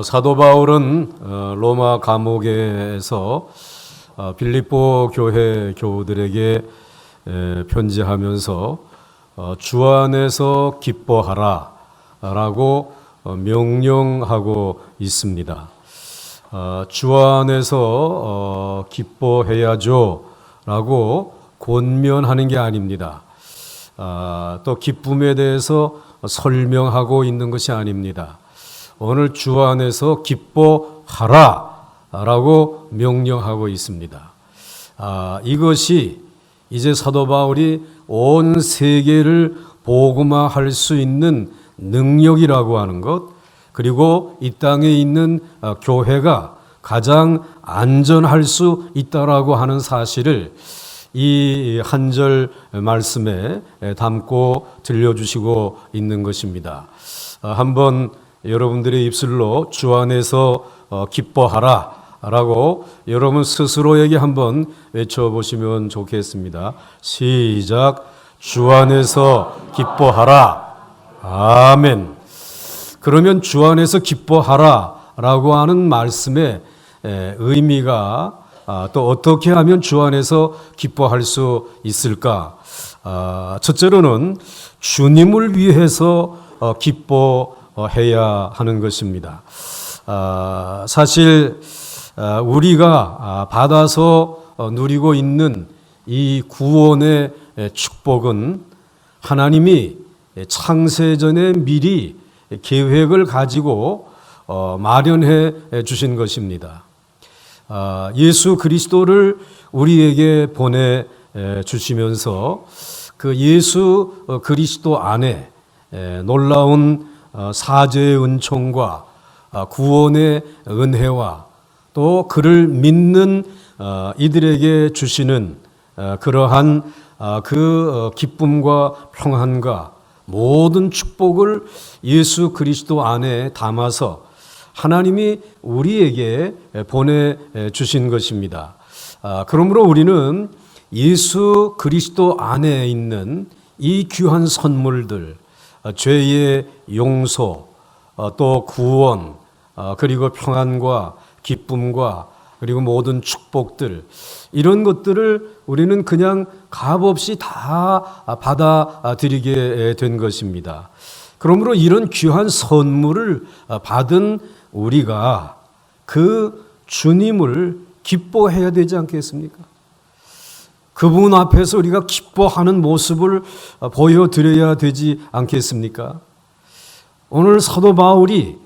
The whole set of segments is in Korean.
사도 바울은 로마 감옥에서 빌립보 교회 교우들에게 편지하면서 주 안에서 기뻐하라 라고 명령하고 있습니다. 주 안에서 기뻐해야죠 라고 권면하는 게 아닙니다. 또 기쁨에 대해서 설명하고 있는 것이 아닙니다. 오늘 주 안에서 기뻐하라 라고 명령하고 있습니다. 이것이 이제 사도 바울이 온 세계를 복음화할 수 있는 능력이라고 하는 것, 그리고 이 땅에 있는 교회가 가장 안전할 수 있다라고 하는 사실을 이 한 절 말씀에 담고 들려주시고 있는 것입니다. 한번 여러분들의 입술로 주 안에서 기뻐하라 라고 여러분 스스로에게 한번 외쳐보시면 좋겠습니다. 시작. 주 안에서 기뻐하라. 아멘. 그러면 주 안에서 기뻐하라 라고 하는 말씀의 의미가 또 어떻게 하면 주 안에서 기뻐할 수 있을까? 첫째로는 주님을 위해서 기뻐해야 하는 것입니다. 사실 우리가 받아서 누리고 있는 이 구원의 축복은 하나님이 창세전에 미리 계획을 가지고 마련해 주신 것입니다. 예수 그리스도를 우리에게 보내 주시면서 그 예수 그리스도 안에 놀라운 사죄의 은총과 구원의 은혜와 또 그를 믿는 이들에게 주시는 그러한 그 기쁨과 평안과 모든 축복을 예수 그리스도 안에 담아서 하나님이 우리에게 보내주신 것입니다. 그러므로 우리는 예수 그리스도 안에 있는 이 귀한 선물들, 죄의 용서, 또 구원, 그리고 평안과 기쁨과 그리고 모든 축복들, 이런 것들을 우리는 그냥 값없이 다 받아들이게 된 것입니다. 그러므로 이런 귀한 선물을 받은 우리가 그 주님을 기뻐해야 되지 않겠습니까? 그분 앞에서 우리가 기뻐하는 모습을 보여드려야 되지 않겠습니까? 오늘 사도 바울이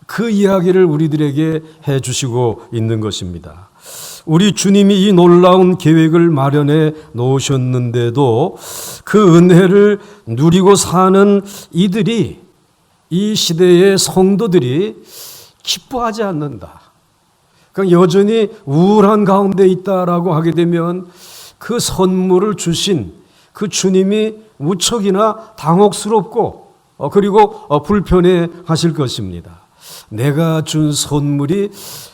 그 이야기를 우리들에게 해주시고 있는 것입니다. 우리 주님이 이 놀라운 계획을 마련해 놓으셨는데도 그 은혜를 누리고 사는 이들이, 이 시대의 성도들이 기뻐하지 않는다. 그러니까 여전히 우울한 가운데 있다라고 하게 되면 그 선물을 주신 그 주님이 무척이나 당혹스럽고 그리고 불편해 하실 것입니다. 내가 준 선물이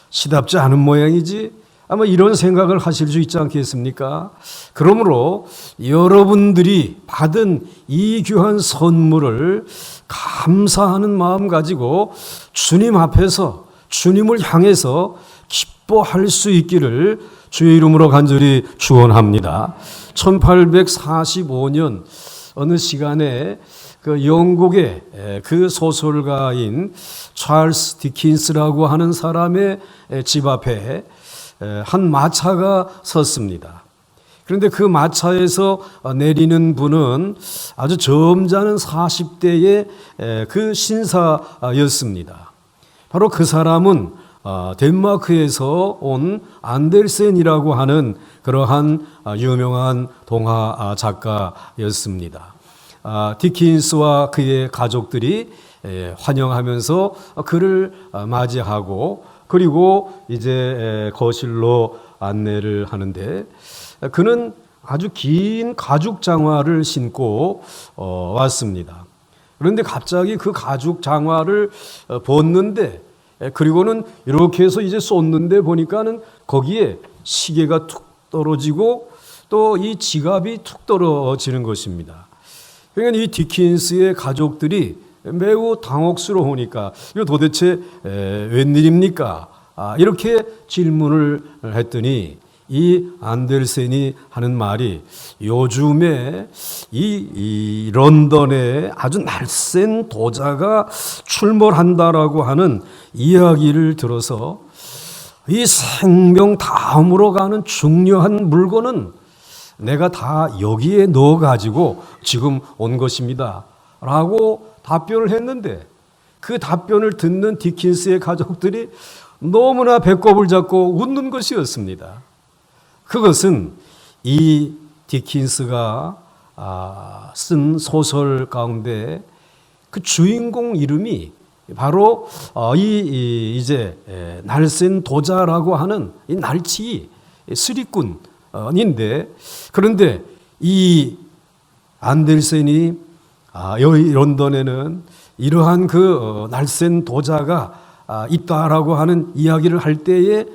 시답지 않은 모양이지? 아마 이런 생각을 하실 수 있지 않겠습니까? 그러므로 여러분들이 받은 이 귀한 선물을 감사하는 마음 가지고 주님 앞에서 주님을 향해서 기뻐할 수 있기를 주의 이름으로 간절히 축원합니다. 1845년 어느 시간에 그 영국의 그 소설가인 찰스 디킨스라고 하는 사람의 집 앞에 한 마차가 섰습니다. 그런데 그 마차에서 내리는 분은 아주 점잖은 40대의 그 신사였습니다. 바로 그 사람은 덴마크에서 온 안델센이라고 하는 그러한 유명한 동화 작가였습니다. 디킨스와 그의 가족들이 환영하면서 그를 맞이하고 그리고 이제 거실로 안내를 하는데 그는 아주 긴 가죽 장화를 신고 왔습니다. 그런데 갑자기 그 가죽 장화를 벗는데 그리고는 이렇게 해서 이제 쏟는데 보니까는 거기에 시계가 툭 떨어지고 또 이 지갑이 툭 떨어지는 것입니다. 그러니까 이 디킨스의 가족들이 매우 당혹스러우니까 이거 도대체 웬일입니까? 이렇게 질문을 했더니 이 안델센이 하는 말이 요즘에 이 런던에 아주 날쌘 도자가 출몰한다라고 하는 이야기를 들어서 이 생명 다음으로 가는 중요한 물건은 내가 다 여기에 넣어가지고 지금 온 것입니다 라고 답변을 했는데, 그 답변을 듣는 디킨스의 가족들이 너무나 배꼽을 잡고 웃는 것이었습니다. 그것은 이 디킨스가 쓴 소설 가운데 그 주인공 이름이 바로 이제 날쌘 도자라고 하는 이 날치 수리꾼인데, 그런데 이 안델센이 여기 런던에는 이러한 그 날쌘 도자가 있다라고 하는 이야기를 할 때에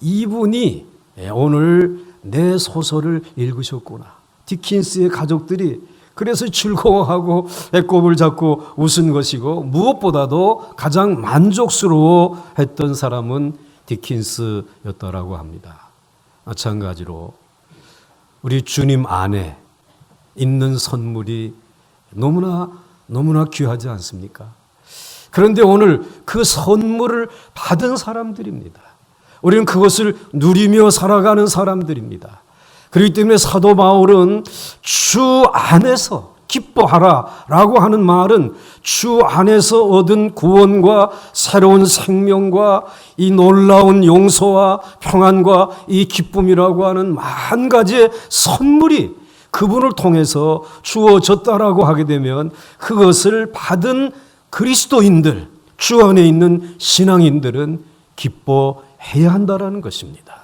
이분이 오늘 내 소설을 읽으셨구나. 디킨스의 가족들이 그래서 즐거워하고 배꼽을 잡고 웃은 것이고, 무엇보다도 가장 만족스러워했던 사람은 디킨스였다라고 합니다. 마찬가지로 우리 주님 안에 있는 선물이 너무나 귀하지 않습니까? 그런데 오늘 그 선물을 받은 사람들입니다. 우리는 그것을 누리며 살아가는 사람들입니다. 그렇기 때문에 사도 바울은 주 안에서 기뻐하라 라고 하는 말은 주 안에서 얻은 구원과 새로운 생명과 이 놀라운 용서와 평안과 이 기쁨이라고 하는 만 가지의 선물이 그분을 통해서 주어졌다라고 하게 되면, 그것을 받은 그리스도인들, 주 안에 있는 신앙인들은 기뻐해야 한다라는 것입니다.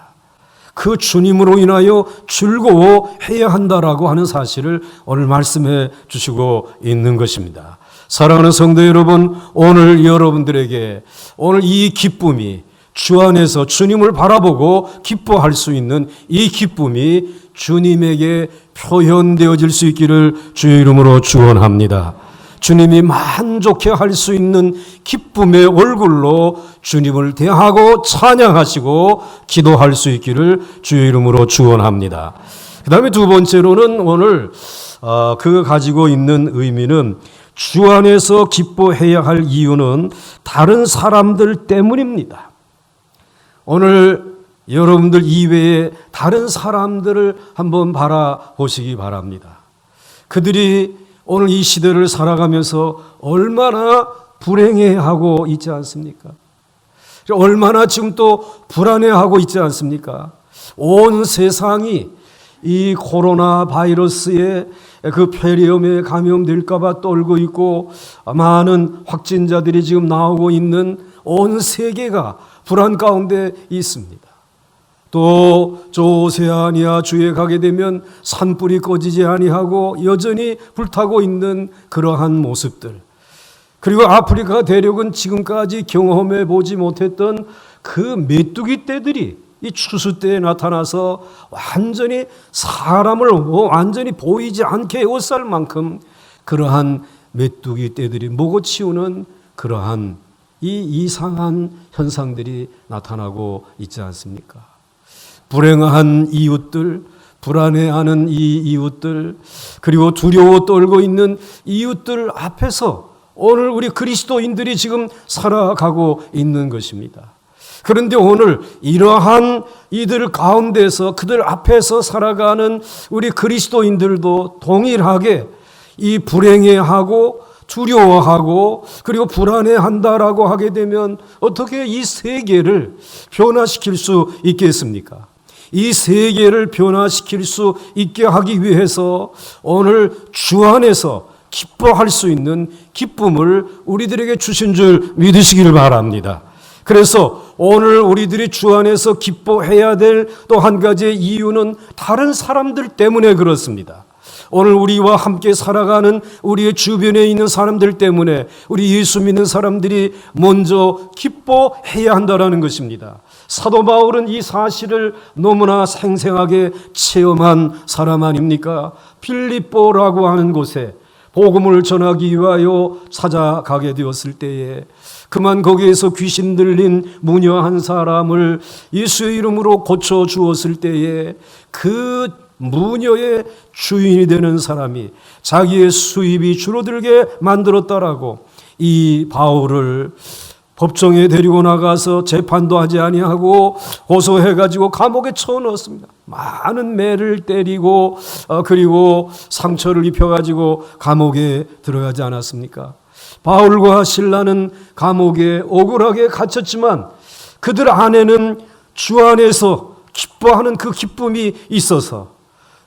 그 주님으로 인하여 즐거워해야 한다라고 하는 사실을 오늘 말씀해 주시고 있는 것입니다. 사랑하는 성도 여러분, 오늘 여러분들에게 오늘 이 기쁨이 주 안에서 주님을 바라보고 기뻐할 수 있는 이 기쁨이 주님에게 표현되어질 수 있기를 주의 이름으로 축원합니다. 주님이 만족해 할 수 있는 기쁨의 얼굴로 주님을 대하고 찬양하시고 기도할 수 있기를 주의 이름으로 축원합니다. 그 다음에 두 번째로는 오늘 그가 가지고 있는 의미는 주 안에서 기뻐해야 할 이유는 다른 사람들 때문입니다. 오늘 여러분들 이외에 다른 사람들을 한번 바라보시기 바랍니다. 그들이 오늘 이 시대를 살아가면서 얼마나 불행해하고 있지 않습니까? 얼마나 지금 또 불안해하고 있지 않습니까? 온 세상이 이 코로나 바이러스의 그 폐렴에 감염될까 봐 떨고 있고, 많은 확진자들이 지금 나오고 있는 온 세계가 불안 가운데 있습니다. 또 저 오세아니아 주에 가게 되면 산불이 꺼지지 아니하고 여전히 불타고 있는 그러한 모습들, 그리고 아프리카 대륙은 지금까지 경험해 보지 못했던 그 메뚜기 떼들이 이 추수 때에 나타나서 완전히 사람을 완전히 보이지 않게 옷살 만큼 그러한 메뚜기 떼들이 먹어치우는 그러한 이 이상한 현상들이 나타나고 있지 않습니까? 불행한 이웃들, 불안해하는 이 이웃들, 그리고 두려워 떨고 있는 이웃들 앞에서 오늘 우리 그리스도인들이 지금 살아가고 있는 것입니다. 그런데 오늘 이러한 이들 가운데서 그들 앞에서 살아가는 우리 그리스도인들도 동일하게 이 불행해하고 두려워하고 그리고 불안해한다라고 하게 되면 어떻게 이 세계를 변화시킬 수 있겠습니까? 이 세계를 변화시킬 수 있게 하기 위해서 오늘 주 안에서 기뻐할 수 있는 기쁨을 우리들에게 주신 줄 믿으시기를 바랍니다. 그래서 오늘 우리들이 주 안에서 기뻐해야 될 또 한 가지의 이유는 다른 사람들 때문에 그렇습니다. 오늘 우리와 함께 살아가는 우리의 주변에 있는 사람들 때문에 우리 예수 믿는 사람들이 먼저 기뻐해야 한다는 것입니다. 사도 바울은 이 사실을 너무나 생생하게 체험한 사람 아닙니까? 필립보라고 하는 곳에 복음을 전하기 위하여 찾아가게 되었을 때에 그만 거기에서 귀신 들린 무녀 한 사람을 예수의 이름으로 고쳐 주었을 때에 그 무녀의 주인이 되는 사람이 자기의 수입이 줄어들게 만들었다라고 이 바울을 법정에 데리고 나가서 재판도 하지 아니하고 고소해가지고 감옥에 쳐넣었습니다. 많은 매를 때리고 그리고 상처를 입혀가지고 감옥에 들어가지 않았습니까? 바울과 실라는 감옥에 억울하게 갇혔지만 그들 안에는 주 안에서 기뻐하는 그 기쁨이 있어서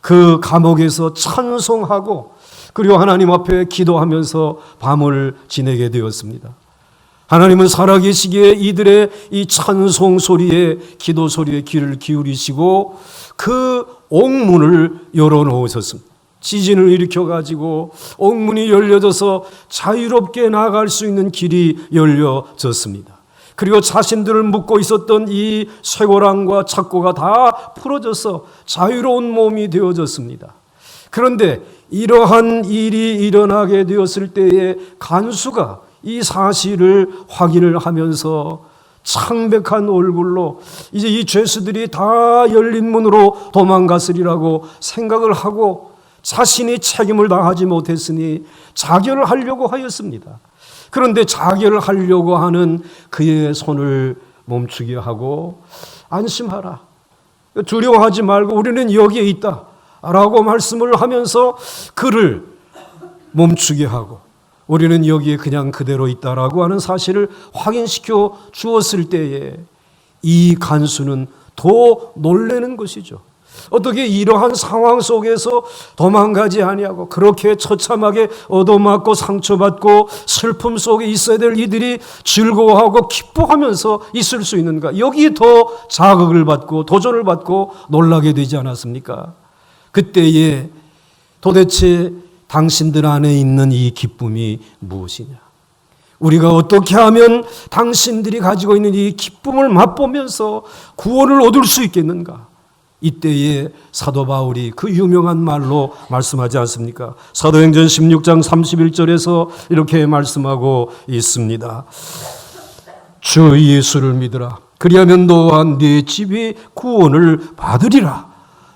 그 감옥에서 찬송하고 그리고 하나님 앞에 기도하면서 밤을 지내게 되었습니다. 하나님은 살아계시기에 이들의 이 찬송 소리에 기도 소리에 귀를 기울이시고 그 옥문을 열어놓으셨습니다. 지진을 일으켜가지고 옥문이 열려져서 자유롭게 나아갈 수 있는 길이 열려졌습니다. 그리고 자신들을 묶고 있었던 이 쇠고랑과 착고가 다 풀어져서 자유로운 몸이 되어졌습니다. 그런데 이러한 일이 일어나게 되었을 때에 간수가 이 사실을 확인을 하면서 창백한 얼굴로 이제 이 죄수들이 다 열린 문으로 도망갔으리라고 생각을 하고 자신이 책임을 다하지 못했으니 자결을 하려고 하였습니다. 그런데 자결을 하려고 하는 그의 손을 멈추게 하고 안심하라. 두려워하지 말고 우리는 여기에 있다. 라고 말씀을 하면서 그를 멈추게 하고 우리는 여기에 그냥 그대로 있다라고 하는 사실을 확인시켜 주었을 때에 이 간수는 더 놀라는 것이죠. 어떻게 이러한 상황 속에서 도망가지 아니하고 그렇게 처참하게 얻어맞고 상처받고 슬픔 속에 있어야 될 이들이 즐거워하고 기뻐하면서 있을 수 있는가? 여기에 더 자극을 받고 도전을 받고 놀라게 되지 않았습니까? 그때에 도대체 당신들 안에 있는 이 기쁨이 무엇이냐? 우리가 어떻게 하면 당신들이 가지고 있는 이 기쁨을 맛보면서 구원을 얻을 수 있겠는가? 이때에 사도 바울이 그 유명한 말로 말씀하지 않습니까? 사도행전 16장 31절에서 이렇게 말씀하고 있습니다. 주 예수를 믿으라. 그리하면 너와 네 집이 구원을 받으리라.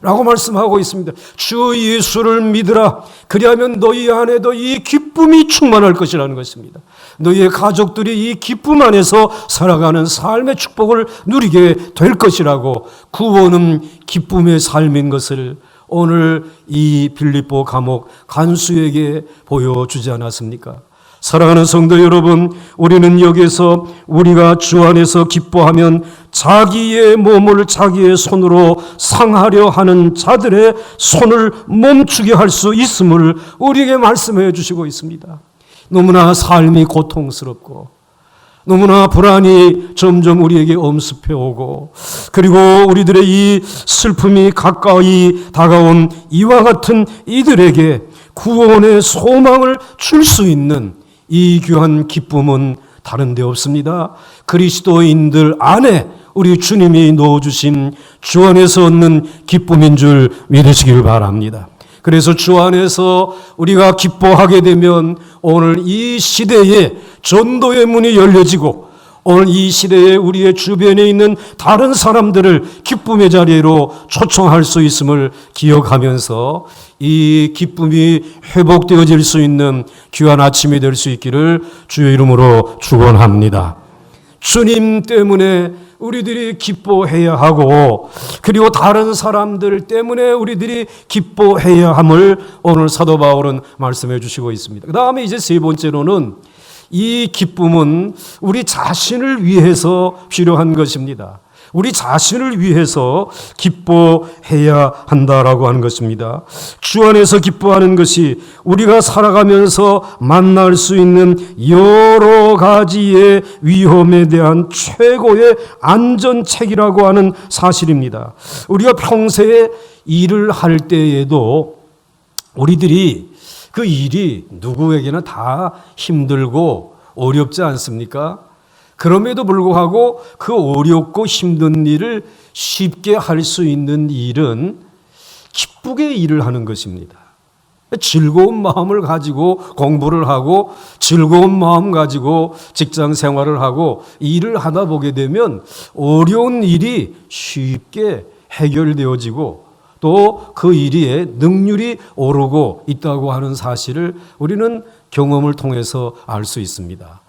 라고 말씀하고 있습니다. 주 예수를 믿으라. 그리하면 너희 안에도 이 기쁨이 충만할 것이라는 것입니다. 너희의 가족들이 이 기쁨 안에서 살아가는 삶의 축복을 누리게 될 것이라고 구원은 기쁨의 삶인 것을 오늘 이 빌립보 감옥 간수에게 보여주지 않았습니까? 사랑하는 성도 여러분, 우리는 여기서 우리가 주 안에서 기뻐하면 자기의 몸을 자기의 손으로 상하려 하는 자들의 손을 멈추게 할 수 있음을 우리에게 말씀해 주시고 있습니다. 너무나 삶이 고통스럽고 너무나 불안이 점점 우리에게 엄습해 오고 그리고 우리들의 이 슬픔이 가까이 다가온 이와 같은 이들에게 구원의 소망을 줄 수 있는 이 귀한 기쁨은 다른 데 없습니다. 그리스도인들 안에 우리 주님이 넣어주신 주 안에서 얻는 기쁨인 줄 믿으시길 바랍니다. 그래서 주 안에서 우리가 기뻐하게 되면 오늘 이 시대에 전도의 문이 열려지고 오늘 이 시대에 우리의 주변에 있는 다른 사람들을 기쁨의 자리로 초청할 수 있음을 기억하면서 이 기쁨이 회복되어질 수 있는 귀한 아침이 될 수 있기를 주의 이름으로 축원합니다. 주님 때문에 우리들이 기뻐해야 하고 그리고 다른 사람들 때문에 우리들이 기뻐해야 함을 오늘 사도 바울은 말씀해 주시고 있습니다. 그 다음에 이제 세 번째로는 이 기쁨은 우리 자신을 위해서 필요한 것입니다. 우리 자신을 위해서 기뻐해야 한다라고 하는 것입니다. 주 안에서 기뻐하는 것이 우리가 살아가면서 만날 수 있는 여러 가지의 위험에 대한 최고의 안전책이라고 하는 사실입니다. 우리가 평소에 일을 할 때에도 우리들이 그 일이 누구에게나 다 힘들고 어렵지 않습니까? 그럼에도 불구하고 그 어렵고 힘든 일을 쉽게 할 수 있는 일은 기쁘게 일을 하는 것입니다. 즐거운 마음을 가지고 공부를 하고 즐거운 마음 가지고 직장 생활을 하고 일을 하다 보게 되면 어려운 일이 쉽게 해결되어지고 또 그 일의 능률이 오르고 있다고 하는 사실을 우리는 경험을 통해서 알 수 있습니다.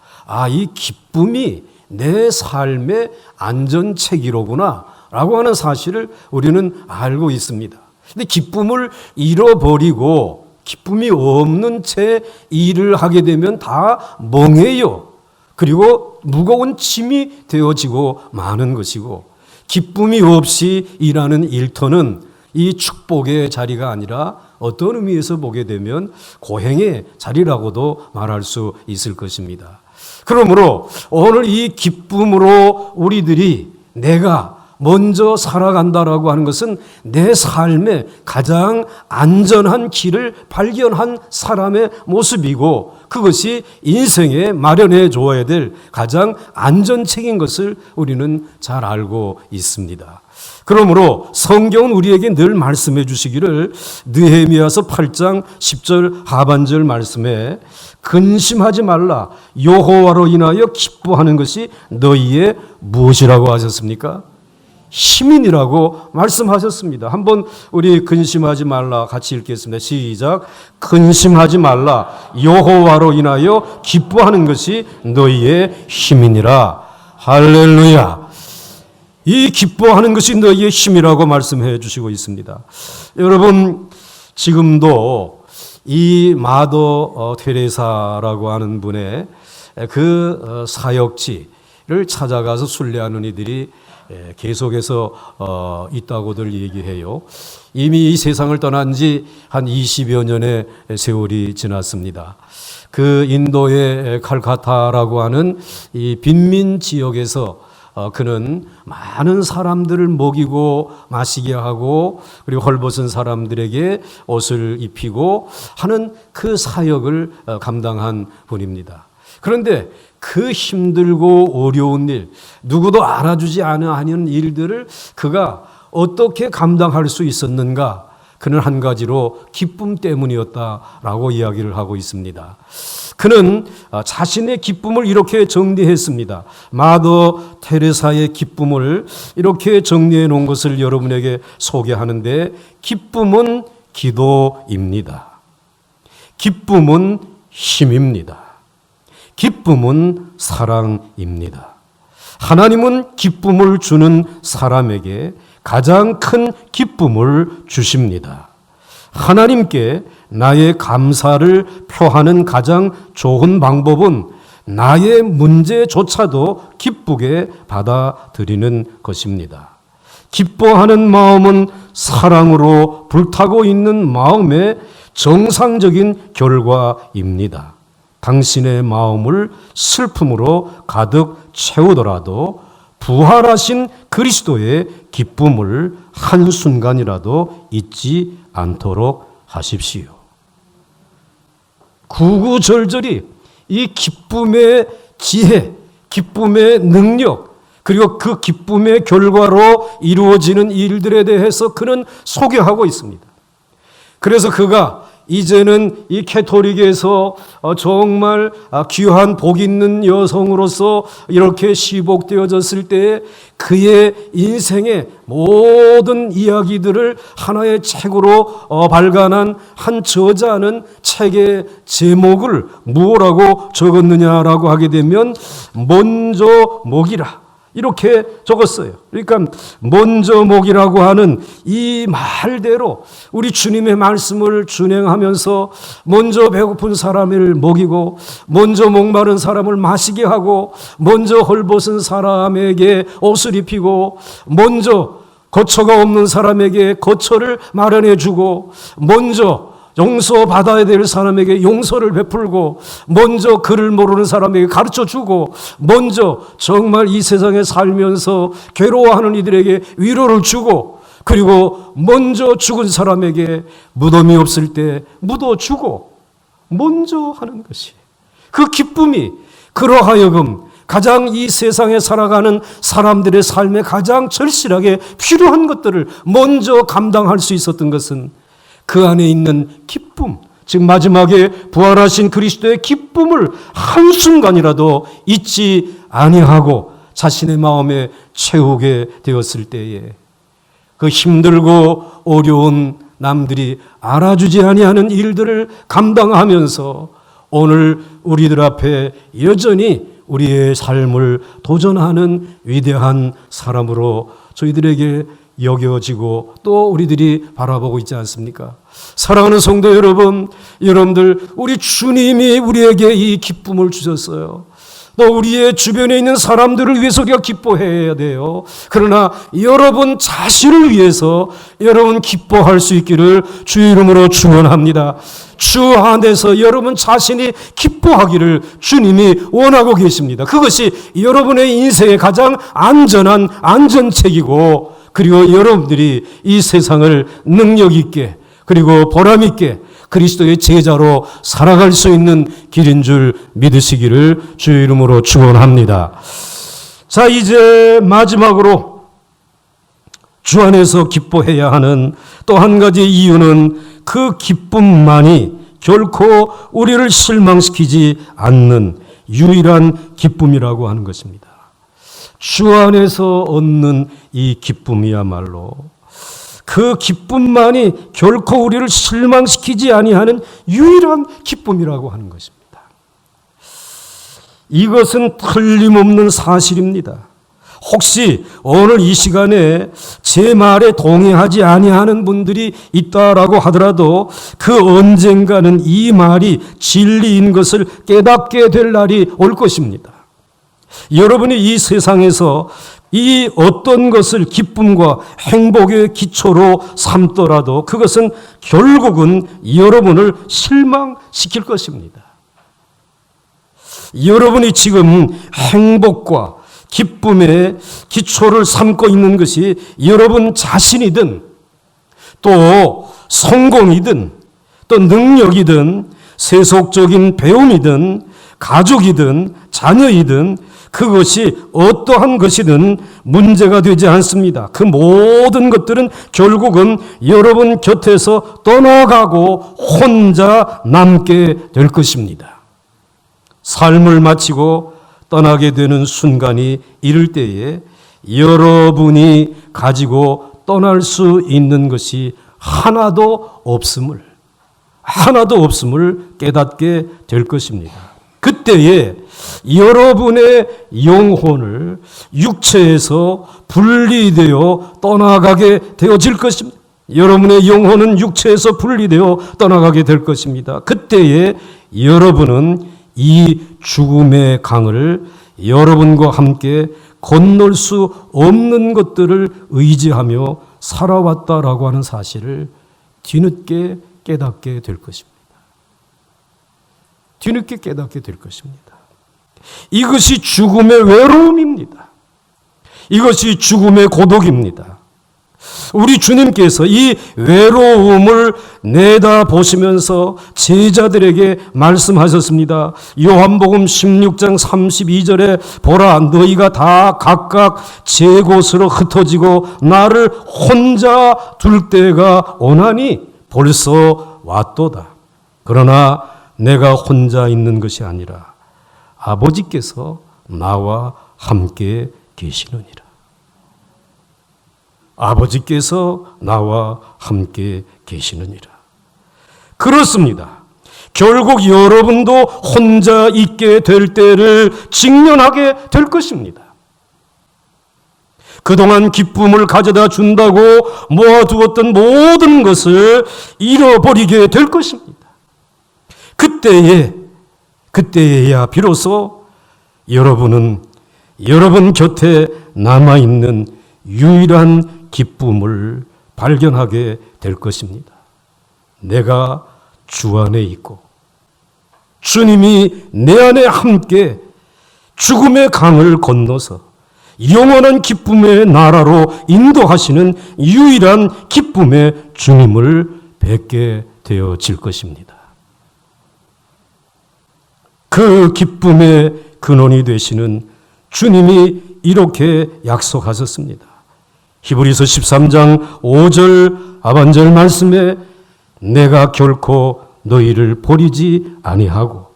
이 기쁨이 내 삶의 안전책이로구나 라고 하는 사실을 우리는 알고 있습니다. 근데 기쁨을 잃어버리고 기쁨이 없는 채 일을 하게 되면 다 멍해요. 그리고 무거운 짐이 되어지고 마는 것이고, 기쁨이 없이 일하는 일터는 이 축복의 자리가 아니라 어떤 의미에서 보게 되면 고행의 자리라고도 말할 수 있을 것입니다. 그러므로 오늘 이 기쁨으로 우리들이 내가 먼저 살아간다라고 하는 것은 내 삶의 가장 안전한 길을 발견한 사람의 모습이고, 그것이 인생에 마련해 줘야 될 가장 안전책인 것을 우리는 잘 알고 있습니다. 그러므로 성경은 우리에게 늘 말씀해 주시기를 느헤미야서 8장 10절 하반절 말씀에 근심하지 말라, 여호와로 인하여 기뻐하는 것이 너희의 무엇이라고 하셨습니까? 힘이니라고 말씀하셨습니다. 한번 우리 근심하지 말라 같이 읽겠습니다. 시작. 근심하지 말라, 여호와로 인하여 기뻐하는 것이 너희의 힘이니라. 할렐루야. 이 기뻐하는 것이 너희의 힘이라고 말씀해 주시고 있습니다. 여러분, 지금도 이 마더 테레사라고 하는 분의 그 사역지를 찾아가서 순례하는 이들이 계속해서 있다고들 얘기해요. 이미 이 세상을 떠난 지 한 20여 년의 세월이 지났습니다. 그 인도의 칼카타라고 하는 이 빈민 지역에서 그는 많은 사람들을 먹이고 마시게 하고 그리고 헐벗은 사람들에게 옷을 입히고 하는 그 사역을 감당한 분입니다. 그런데 그 힘들고 어려운 일, 누구도 알아주지 않은 일들을 그가 어떻게 감당할 수 있었는가? 그는 한 가지로 기쁨 때문이었다라고 이야기를 하고 있습니다. 그는 자신의 기쁨을 이렇게 정리했습니다. 마더 테레사의 기쁨을 이렇게 정리해 놓은 것을 여러분에게 소개하는데, 기쁨은 기도입니다. 기쁨은 힘입니다. 기쁨은 사랑입니다. 하나님은 기쁨을 주는 사람에게 가장 큰 기쁨을 주십니다. 하나님께 나의 감사를 표하는 가장 좋은 방법은 나의 문제조차도 기쁘게 받아들이는 것입니다. 기뻐하는 마음은 사랑으로 불타고 있는 마음의 정상적인 결과입니다. 당신의 마음을 슬픔으로 가득 채우더라도 부활하신 그리스도의 기쁨을 한순간이라도 잊지 않도록 하십시오. 구구절절히 이 기쁨의 지혜, 기쁨의 능력, 그리고 그 기쁨의 결과로 이루어지는 일들에 대해서 그는 소개하고 있습니다. 그래서 그가 이제는 이 캐토릭에서 정말 귀한 복 있는 여성으로서 이렇게 시복되어졌을 때에 그의 인생의 모든 이야기들을 하나의 책으로 발간한 한 저자는 책의 제목을 무엇라고 적었느냐라고 하게 되면 먼저 목이라 이렇게 적었어요. 그러니까 먼저 목이라고 하는 이 말대로 우리 주님의 말씀을 준행하면서 먼저 배고픈 사람을 먹이고, 먼저 목마른 사람을 마시게 하고, 먼저 헐벗은 사람에게 옷을 입히고, 먼저 거처가 없는 사람에게 거처를 마련해 주고, 먼저 용서받아야 될 사람에게 용서를 베풀고, 먼저 글을 모르는 사람에게 가르쳐주고, 먼저 정말 이 세상에 살면서 괴로워하는 이들에게 위로를 주고, 그리고 먼저 죽은 사람에게 무덤이 없을 때 묻어주고 먼저 하는 것이 그 기쁨이 그러하여금 가장 이 세상에 살아가는 사람들의 삶에 가장 절실하게 필요한 것들을 먼저 감당할 수 있었던 것은 그 안에 있는 기쁨, 지금 마지막에 부활하신 그리스도의 기쁨을 한순간이라도 잊지 아니하고 자신의 마음에 채우게 되었을 때에 그 힘들고 어려운 남들이 알아주지 아니하는 일들을 감당하면서 오늘 우리들 앞에 여전히 우리의 삶을 도전하는 위대한 사람으로 저희들에게 여겨지고 또 우리들이 바라보고 있지 않습니까? 사랑하는 성도 여러분, 여러분들 우리 주님이 우리에게 이 기쁨을 주셨어요. 또 우리의 주변에 있는 사람들을 위해서 우리가 기뻐해야 돼요. 그러나 여러분 자신을 위해서 여러분 기뻐할 수 있기를 주 이름으로 축원합니다. 주 안에서 여러분 자신이 기뻐하기를 주님이 원하고 계십니다. 그것이 여러분의 인생의 가장 안전한 안전책이고, 그리고 여러분들이 이 세상을 능력 있게 그리고 보람 있게 그리스도의 제자로 살아갈 수 있는 길인 줄 믿으시기를 주의 이름으로 축원합니다. 자, 이제 마지막으로 주 안에서 기뻐해야 하는 또 한 가지 이유는 그 기쁨만이 결코 우리를 실망시키지 않는 유일한 기쁨이라고 하는 것입니다. 주 안에서 얻는 이 기쁨이야말로 그 기쁨만이 결코 우리를 실망시키지 아니하는 유일한 기쁨이라고 하는 것입니다. 이것은 틀림없는 사실입니다. 혹시 오늘 이 시간에 제 말에 동의하지 아니하는 분들이 있다라고 하더라도 그 언젠가는 이 말이 진리인 것을 깨닫게 될 날이 올 것입니다. 여러분이 이 세상에서 이 어떤 것을 기쁨과 행복의 기초로 삼더라도 그것은 결국은 여러분을 실망시킬 것입니다. 여러분이 지금 행복과 기쁨의 기초를 삼고 있는 것이 여러분 자신이든 또 성공이든 또 능력이든 세속적인 배움이든 가족이든 자녀이든 그것이 어떠한 것이든 문제가 되지 않습니다. 그 모든 것들은 결국은 여러분 곁에서 떠나가고 혼자 남게 될 것입니다. 삶을 마치고 떠나게 되는 순간이 이를 때에 여러분이 가지고 떠날 수 있는 것이 하나도 없음을 깨닫게 될 것입니다. 그때에 여러분의 영혼을 육체에서 분리되어 떠나가게 되어질 것입니다. 여러분의 영혼은 육체에서 분리되어 떠나가게 될 것입니다. 그때에 여러분은 이 죽음의 강을 여러분과 함께 건널 수 없는 것들을 의지하며 살아왔다라고 하는 사실을 뒤늦게 깨닫게 될 것입니다. 뒤늦게 깨닫게 될 것입니다. 이것이 죽음의 외로움입니다. 이것이 죽음의 고독입니다. 우리 주님께서 이 외로움을 내다보시면서 제자들에게 말씀하셨습니다. 요한복음 16장 32절에 보라, 너희가 다 각각 제 곳으로 흩어지고 나를 혼자 둘 때가 오나니 벌써 왔도다. 그러나 내가 혼자 있는 것이 아니라 아버지께서 나와 함께 계시느니라. 아버지께서 나와 함께 계시느니라. 그렇습니다. 결국 여러분도 혼자 있게 될 때를 직면하게 될 것입니다. 그동안 기쁨을 가져다 준다고 모아두었던 모든 것을 잃어버리게 될 것입니다. 그때에야 비로소 여러분은 여러분 곁에 남아있는 유일한 기쁨을 발견하게 될 것입니다. 내가 주 안에 있고 주님이 내 안에 함께 죽음의 강을 건너서 영원한 기쁨의 나라로 인도하시는 유일한 기쁨의 주님을 뵙게 되어질 것입니다. 그 기쁨의 근원이 되시는 주님이 이렇게 약속하셨습니다. 히브리서 13장 5절 하반절 말씀에 내가 결코 너희를 버리지 아니하고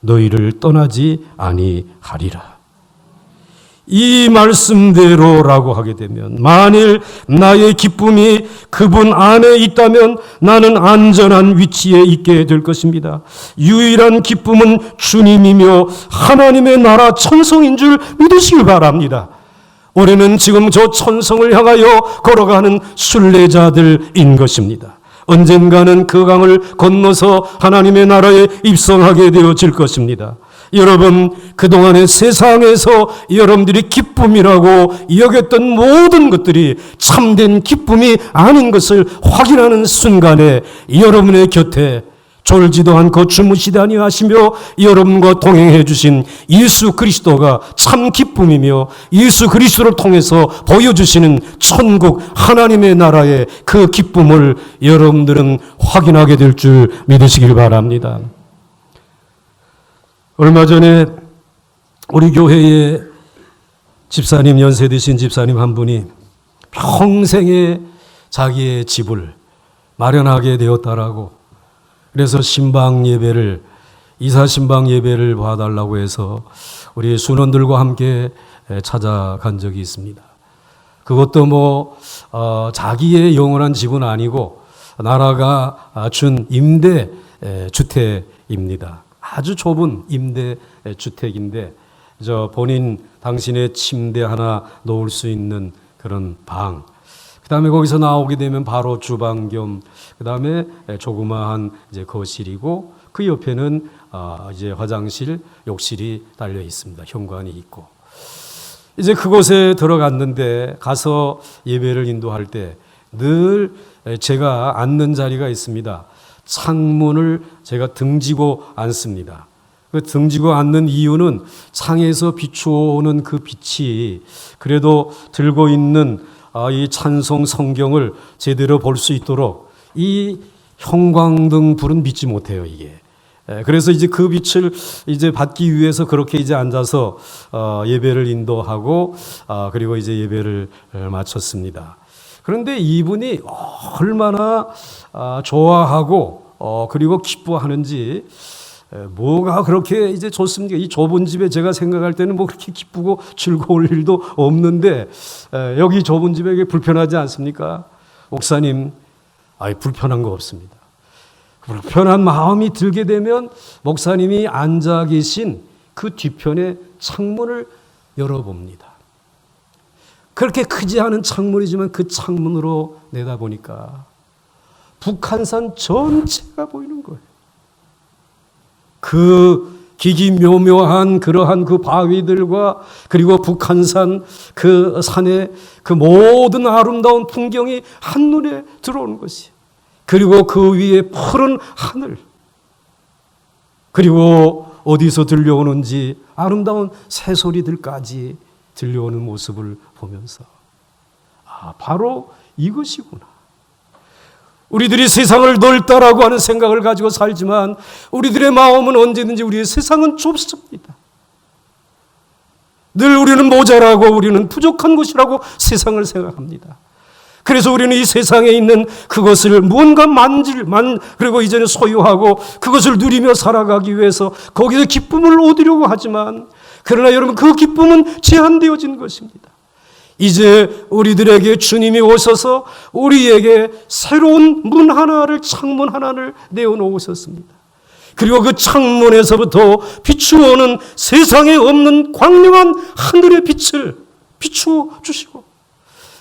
너희를 떠나지 아니하리라. 이 말씀대로라고 하게 되면 만일 나의 기쁨이 그분 안에 있다면 나는 안전한 위치에 있게 될 것입니다. 유일한 기쁨은 주님이며 하나님의 나라 천성인 줄 믿으시길 바랍니다. 우리는 지금 저 천성을 향하여 걸어가는 순례자들인 것입니다. 언젠가는 그 강을 건너서 하나님의 나라에 입성하게 되어질 것입니다. 여러분, 그동안의 세상에서 여러분들이 기쁨이라고 여겼던 모든 것들이 참된 기쁨이 아닌 것을 확인하는 순간에 여러분의 곁에 졸지도 않고 주무시지 아니하시며 여러분과 동행해 주신 예수 그리스도가 참 기쁨이며 예수 그리스도를 통해서 보여주시는 천국 하나님의 나라의 그 기쁨을 여러분들은 확인하게 될 줄 믿으시길 바랍니다. 얼마 전에 우리 교회에 집사님, 연세 드신 집사님 한 분이 평생에 자기의 집을 마련하게 되었다라고, 그래서 신방 예배를, 이사 신방 예배를 봐달라고 해서 우리 순원들과 함께 찾아간 적이 있습니다. 그것도 자기의 영원한 집은 아니고 나라가 준 임대 주택입니다. 아주 좁은 임대 주택인데 본인 당신의 침대 하나 놓을 수 있는 그런 방, 그 다음에 거기서 나오게 되면 바로 주방 겸 그 다음에 조그마한 이제 거실이고 그 옆에는 이제 화장실, 욕실이 달려 있습니다. 현관이 있고. 이제 그곳에 들어갔는데 가서 예배를 인도할 때 늘 제가 앉는 자리가 있습니다. 창문을 제가 등지고 앉습니다. 그 등지고 앉는 이유는 창에서 비추어오는 그 빛이 그래도 들고 있는 이 찬송 성경을 제대로 볼 수 있도록 이 형광등 불은 믿지 못해요, 이게. 그래서 이제 그 빛을 이제 받기 위해서 그렇게 이제 앉아서 예배를 인도하고 그리고 이제 예배를 마쳤습니다. 그런데 이분이 얼마나 좋아하고 그리고 기뻐하는지, 뭐가 그렇게 이제 좋습니까? 이 좁은 집에 제가 생각할 때는 뭐 그렇게 기쁘고 즐거울 일도 없는데 여기 좁은 집에 불편하지 않습니까? 목사님, 불편한 거 없습니다. 불편한 마음이 들게 되면 목사님이 앉아 계신 그 뒤편에 창문을 열어봅니다. 그렇게 크지 않은 창문이지만 그 창문으로 내다보니까 북한산 전체가 보이는 거예요. 그 기기묘묘한 그러한 그 바위들과 그리고 북한산 그 산의 그 모든 아름다운 풍경이 한눈에 들어오는 것이, 그리고 그 위에 푸른 하늘, 그리고 어디서 들려오는지 아름다운 새소리들까지 들려오는 모습을 보면서 바로 이것이구나. 우리들이 세상을 넓다라고 하는 생각을 가지고 살지만 우리들의 마음은 언제든지 우리의 세상은 좁습니다. 늘 우리는 모자라고 우리는 부족한 것이라고 세상을 생각합니다. 그래서 우리는 이 세상에 있는 그것을 무언가 그리고 이제는 소유하고 그것을 누리며 살아가기 위해서 거기서 기쁨을 얻으려고 하지만, 그러나 여러분, 그 기쁨은 제한되어진 것입니다. 이제 우리들에게 주님이 오셔서 우리에게 새로운 창문 하나를 내어놓으셨습니다. 그리고 그 창문에서부터 비추어오는 세상에 없는 광명한 하늘의 빛을 비추어 주시고,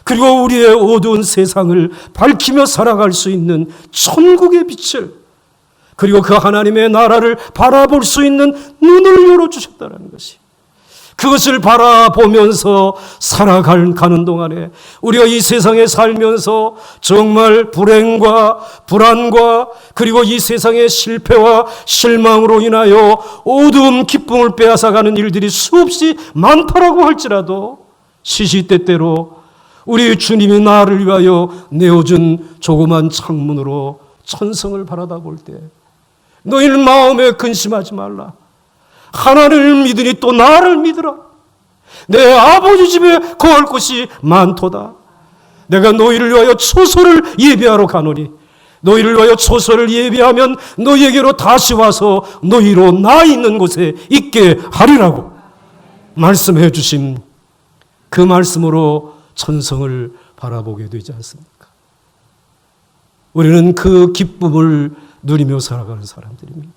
그리고 우리의 어두운 세상을 밝히며 살아갈 수 있는 천국의 빛을, 그리고 그 하나님의 나라를 바라볼 수 있는 눈을 열어주셨다는 것이, 그것을 바라보면서 살아가는 동안에 우리가 이 세상에 살면서 정말 불행과 불안과 그리고 이 세상의 실패와 실망으로 인하여 어두운 기쁨을 빼앗아가는 일들이 수없이 많다라고 할지라도 시시때때로 우리 주님이 나를 위하여 내어준 조그만 창문으로 천성을 바라다 볼 때 너희는 마음에 근심하지 말라. 하나님을 믿으니 또 나를 믿으라. 내 아버지 집에 거할 곳이 많도다. 내가 너희를 위하여 처소를 예비하러 가노니 너희를 위하여 초소를 예비하면 너희에게로 다시 와서 너희로 나 있는 곳에 있게 하리라고 말씀해 주신 그 말씀으로 천성을 바라보게 되지 않습니까? 우리는 그 기쁨을 누리며 살아가는 사람들입니다.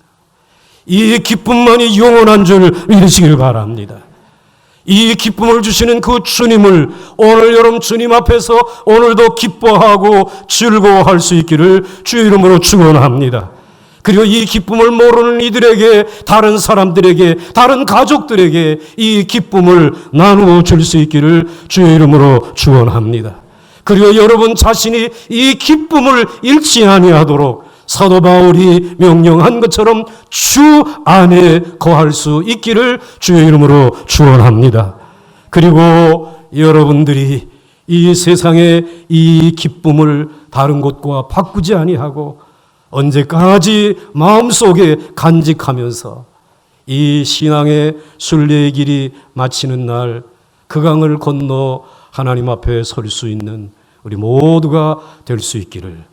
이 기쁨만이 영원한 줄 믿으시길 바랍니다. 이 기쁨을 주시는 그 주님을 오늘 여러분 주님 앞에서 오늘도 기뻐하고 즐거워할 수 있기를 주의 이름으로 축원합니다. 그리고 이 기쁨을 모르는 이들에게, 다른 사람들에게, 다른 가족들에게 이 기쁨을 나누어 줄 수 있기를 주의 이름으로 축원합니다. 그리고 여러분 자신이 이 기쁨을 잃지 아니하도록 사도 바울이 명령한 것처럼 주 안에 거할 수 있기를 주의 이름으로 축원합니다. 그리고 여러분들이 이 세상의 이 기쁨을 다른 곳과 바꾸지 아니하고 언제까지 마음속에 간직하면서 이 신앙의 순례의 길이 마치는 날 그 강을 건너 하나님 앞에 설 수 있는 우리 모두가 될 수 있기를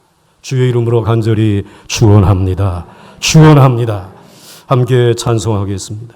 주의 이름으로 간절히 축원합니다. 축원합니다. 함께 찬송하겠습니다.